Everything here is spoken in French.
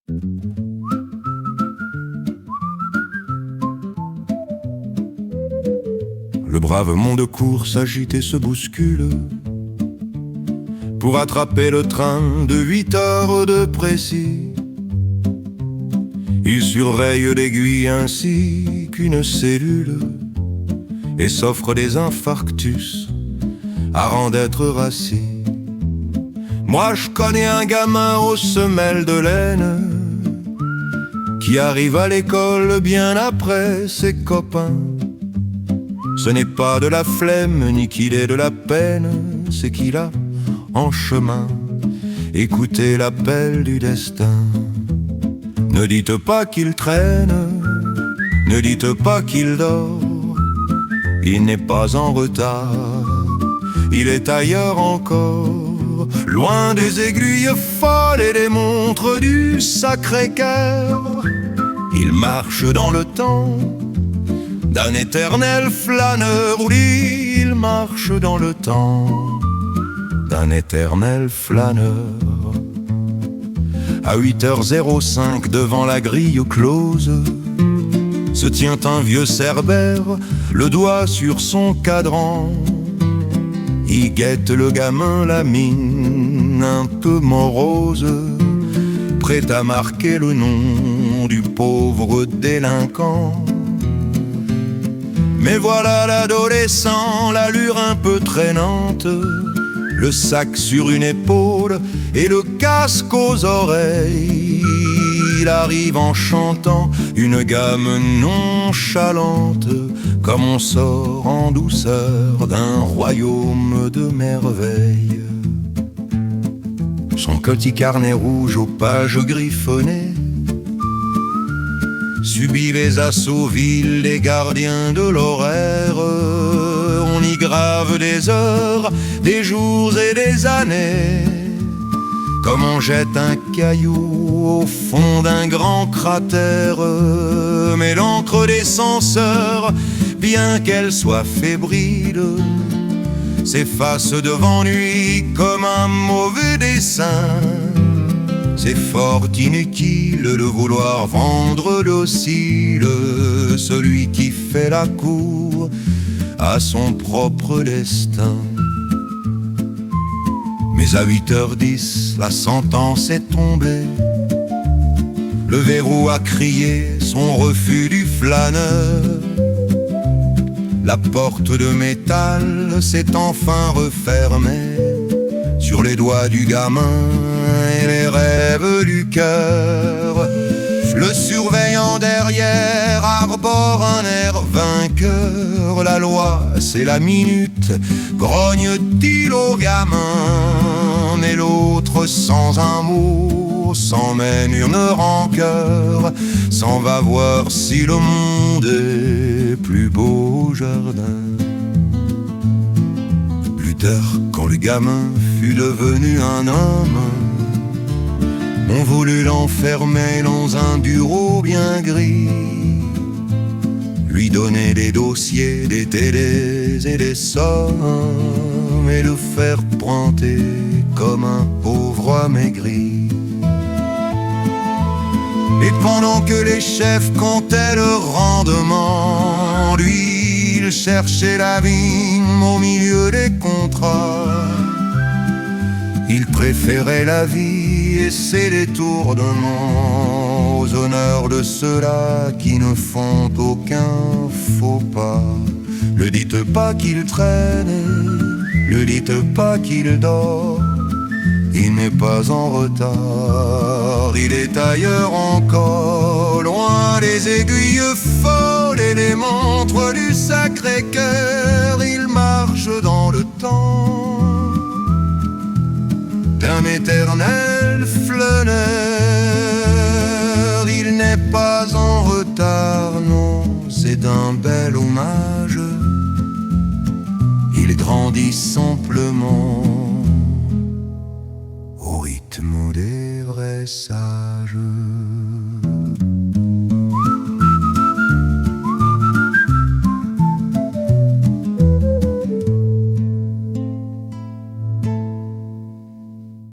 Le brave monde court, s'agite et se bouscule pour attraper le train de 8 heures de précis. Il surveille l'aiguille ainsi qu'une cellule et s'offre des infarctus avant d'être rassis. Moi je connais un gamin aux semelles de laine qui arrive à l'école bien après ses copains. Ce n'est pas de la flemme ni qu'il ait de la peine, c'est qu'il a en chemin écouté l'appel du destin. Ne dites pas qu'il traîne, ne dites pas qu'il dort, il n'est pas en retard, il est ailleurs encore, loin des aiguilles folles et des montres du Sacré-Cœur. Il marche dans le temps d'un éternel flâneur, oui, il marche dans le temps d'un éternel flâneur. À 8h05 devant la grille close se tient un vieux cerbère, le doigt sur son cadran. Il guette le gamin, la mine un peu morose, prêt à marquer le nom du pauvre délinquant. Mais voilà l'adolescent, l'allure un peu traînante, le sac sur une épaule et le casque aux oreilles. Il arrive en chantant une gamme nonchalante, comme on sort en douceur d'un royaume de merveilles. Son petit carnet rouge aux pages griffonnées subit les assauts vils des gardiens de l'horaire. On y grave des heures, des jours et des années, comme on jette un caillou au fond d'un grand cratère. Mais l'encre des censeurs, bien qu'elle soit fébrile, s'efface devant lui comme un mauvais dessin. C'est fort inutile de vouloir vendre docile celui qui fait la cour à son propre destin. Mais à 8h10, la sentence est tombée. Le verrou a crié son refus du flâneur. La porte de métal s'est enfin refermée sur les doigts du gamin et les rêves du cœur. Le surveillant derrière arbore un air vainqueur. La loi, c'est la minute, grogne-t-il au gamin. Mais l'autre, sans un mot, s'emmène une rancœur, s'en va voir si le monde est plus beau au jardin. Plus tard, quand le gamin fut devenu un homme, on voulut l'enfermer dans un bureau bien gris, lui donner des dossiers, des télés et des sommes, et le faire pointer comme un pauvre amaigri. Et pendant que les chefs comptaient le rendement, lui, il cherchait l'abîme au milieu des contrats. Il préférait la vie et ses détournements aux honneurs de ceux-là qui ne font aucun faux pas. Ne dites pas qu'il traîne, ne dites pas qu'il dort, il n'est pas en retard, il est ailleurs encore, loin des aiguilles folles et des montres du Sacré-Cœur. Il marche dans le temps d'un éternel flâneur. Il n'est pas en retard, non, c'est un bel hommage. Il grandit simplement au rythme des vrais sages.